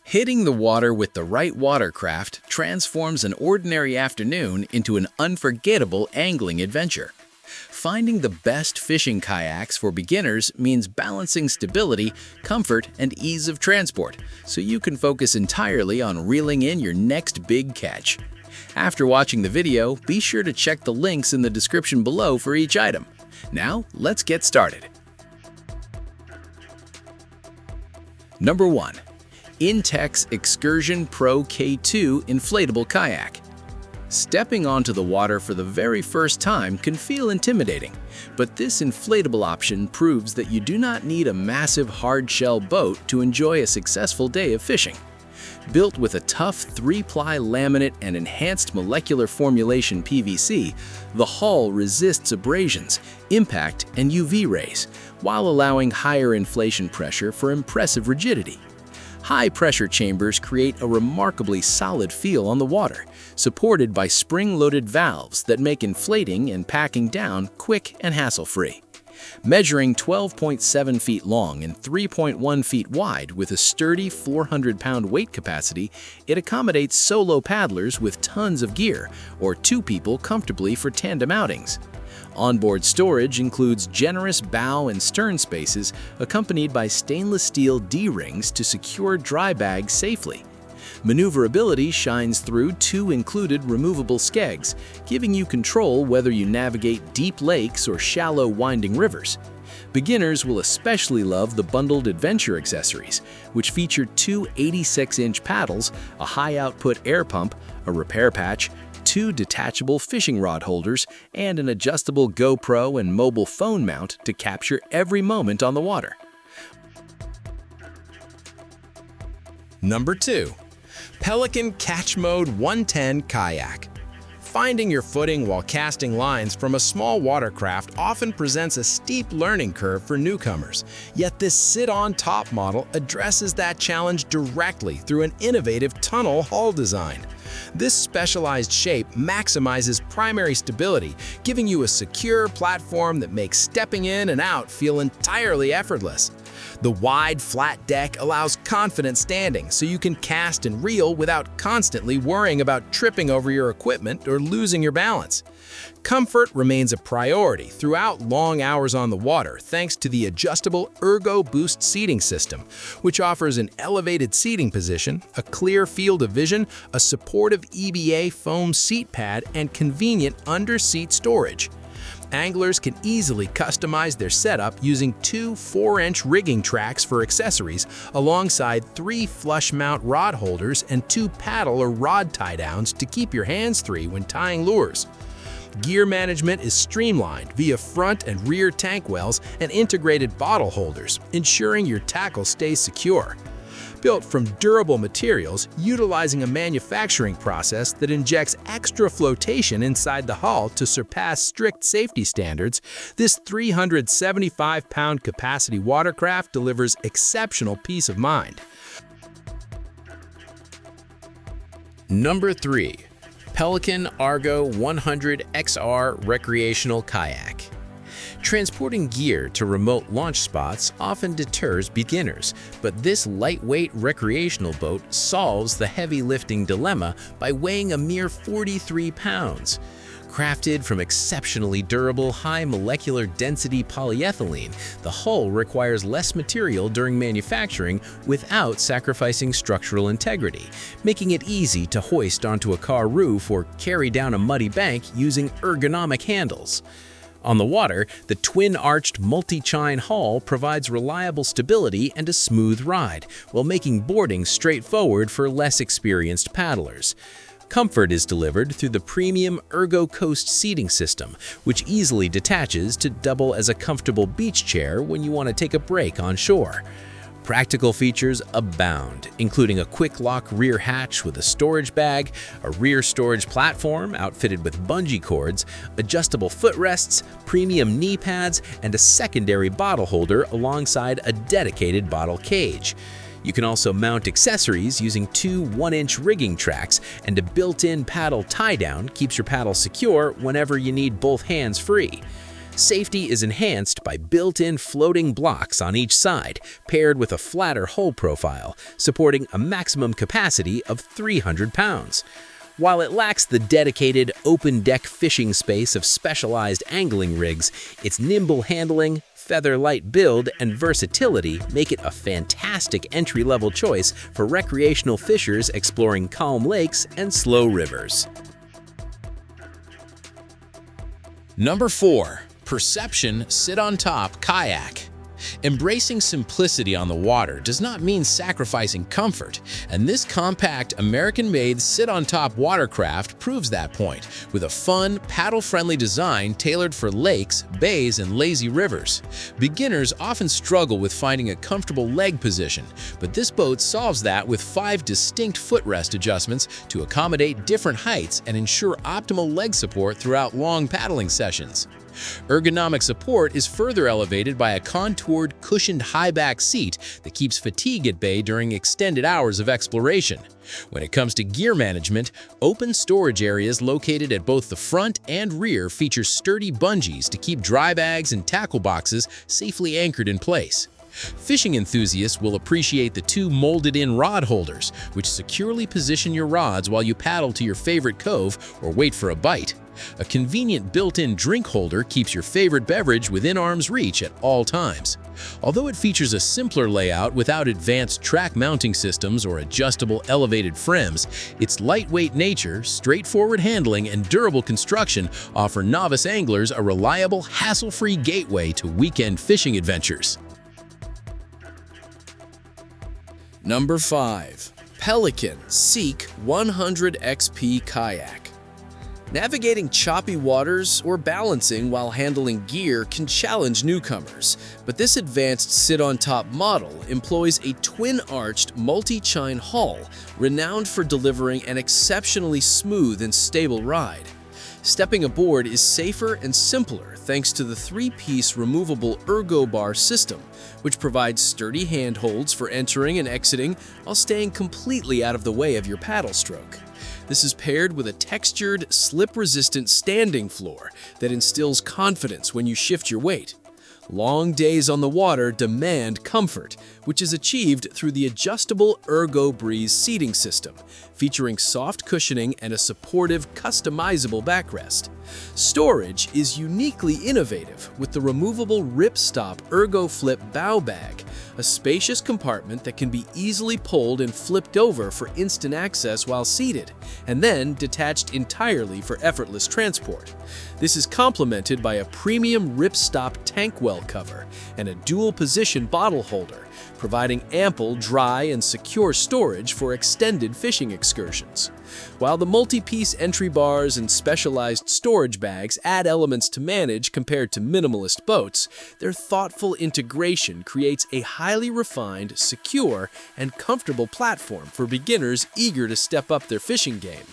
Hitting the water with the right watercraft transforms an ordinary afternoon into an unforgettable angling adventure. Finding the best fishing kayaks for beginners means balancing stability, comfort, and ease of transport, so you can focus entirely on reeling in your next big catch. After watching the video, be sure to check the links in the description below for each item. Now, let's get started. Number 1. INTEX Excursion Pro K2 Inflatable Kayak. Stepping onto the water for the very first time can feel intimidating, but this inflatable option proves that you do not need a massive hard-shell boat to enjoy a successful day of fishing. Built with a tough 3-ply laminate and enhanced molecular formulation PVC, the hull resists abrasions, impact, and UV rays, while allowing higher inflation pressure for impressive rigidity. High-pressure chambers create a remarkably solid feel on the water, supported by spring-loaded valves that make inflating and packing down quick and hassle-free. Measuring 12.7 feet long and 3.1 feet wide with a sturdy 400-pound weight capacity, it accommodates solo paddlers with tons of gear or 2 people comfortably for tandem outings. Onboard storage includes generous bow and stern spaces accompanied by stainless steel D-rings to secure dry bags safely. Maneuverability shines through 2 included removable skegs, giving you control whether you navigate deep lakes or shallow winding rivers. Beginners will especially love the bundled adventure accessories, which feature 2 86-inch paddles, a high-output air pump, a repair patch, 2 detachable fishing rod holders, and an adjustable GoPro and mobile phone mount to capture every moment on the water. Number 2. Pelican Catch Mode 110 Kayak. Finding your footing while casting lines from a small watercraft often presents a steep learning curve for newcomers, yet this sit-on-top model addresses that challenge directly through an innovative tunnel hull design. This specialized shape maximizes primary stability, giving you a secure platform that makes stepping in and out feel entirely effortless. The wide, flat deck allows confident standing, so you can cast and reel without constantly worrying about tripping over your equipment or losing your balance. Comfort remains a priority throughout long hours on the water thanks to the adjustable Argo Boost seating system, which offers an elevated seating position, a clear field of vision, a supportive EVA foam seat pad, and convenient under-seat storage. Anglers can easily customize their setup using 2 4-inch rigging tracks for accessories, alongside 3 flush mount rod holders and 2 paddle or rod tie-downs to keep your hands free when tying lures. Gear management is streamlined via front and rear tank wells and integrated bottle holders, ensuring your tackle stays secure. Built from durable materials, utilizing a manufacturing process that injects extra flotation inside the hull to surpass strict safety standards, this 375-pound capacity watercraft delivers exceptional peace of mind. Number 3. Pelican Argo 100 XR Recreational Kayak. Transporting gear to remote launch spots often deters beginners, but this lightweight recreational boat solves the heavy lifting dilemma by weighing a mere 43 pounds. Crafted from exceptionally durable, high molecular density polyethylene, the hull requires less material during manufacturing without sacrificing structural integrity, making it easy to hoist onto a car roof or carry down a muddy bank using ergonomic handles. On the water, the twin-arched multi-chine hull provides reliable stability and a smooth ride, while making boarding straightforward for less experienced paddlers. Comfort is delivered through the premium Argo Coast seating system, which easily detaches to double as a comfortable beach chair when you want to take a break on shore. Practical features abound, including a quick-lock rear hatch with a storage bag, a rear storage platform outfitted with bungee cords, adjustable footrests, premium knee pads, and a secondary bottle holder alongside a dedicated bottle cage. You can also mount accessories using 2 1-inch rigging tracks, and a built-in paddle tie-down keeps your paddle secure whenever you need both hands free. Safety is enhanced by built-in floating blocks on each side, paired with a flatter hull profile, supporting a maximum capacity of 300 pounds. While it lacks the dedicated open-deck fishing space of specialized angling rigs, its nimble handling, feather-light build, and versatility make it a fantastic entry-level choice for recreational fishers exploring calm lakes and slow rivers. Number 4. Perception Sit-on-Top Kayak. Embracing simplicity on the water does not mean sacrificing comfort, and this compact American-made sit-on-top watercraft proves that point, with a fun, paddle-friendly design tailored for lakes, bays, and lazy rivers. Beginners often struggle with finding a comfortable leg position, but this boat solves that with 5 distinct footrest adjustments to accommodate different heights and ensure optimal leg support throughout long paddling sessions. Ergonomic support is further elevated by a contoured, cushioned high-back seat that keeps fatigue at bay during extended hours of exploration. When it comes to gear management, open storage areas located at both the front and rear feature sturdy bungees to keep dry bags and tackle boxes safely anchored in place. Fishing enthusiasts will appreciate the 2 molded-in rod holders, which securely position your rods while you paddle to your favorite cove or wait for a bite. A convenient built-in drink holder keeps your favorite beverage within arm's reach at all times. Although it features a simpler layout without advanced track mounting systems or adjustable elevated frames, its lightweight nature, straightforward handling, and durable construction offer novice anglers a reliable, hassle-free gateway to weekend fishing adventures. Number 5. Pelican Seek 100 XP Kayak. Navigating choppy waters or balancing while handling gear can challenge newcomers, but this advanced sit-on-top model employs a twin-arched multi-chine hull renowned for delivering an exceptionally smooth and stable ride. Stepping aboard is safer and simpler thanks to the 3-piece removable Argo bar system, which provides sturdy handholds for entering and exiting while staying completely out of the way of your paddle stroke. This is paired with a textured, slip-resistant standing floor that instills confidence when you shift your weight. Long days on the water demand comfort, which is achieved through the adjustable Argo Breeze seating system, featuring soft cushioning and a supportive, customizable backrest. Storage is uniquely innovative with the removable ripstop Argo Flip bow bag, a spacious compartment that can be easily pulled and flipped over for instant access while seated, and then detached entirely for effortless transport. This is complemented by a premium ripstop tank well cover and a dual-position bottle holder, providing ample, dry, and secure storage for extended fishing excursions. While the multi-piece entry bars and specialized storage bags add elements to manage compared to minimalist boats, their thoughtful integration creates a highly refined, secure, and comfortable platform for beginners eager to step up their fishing game.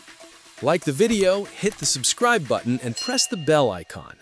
Like the video, hit the subscribe button, and press the bell icon.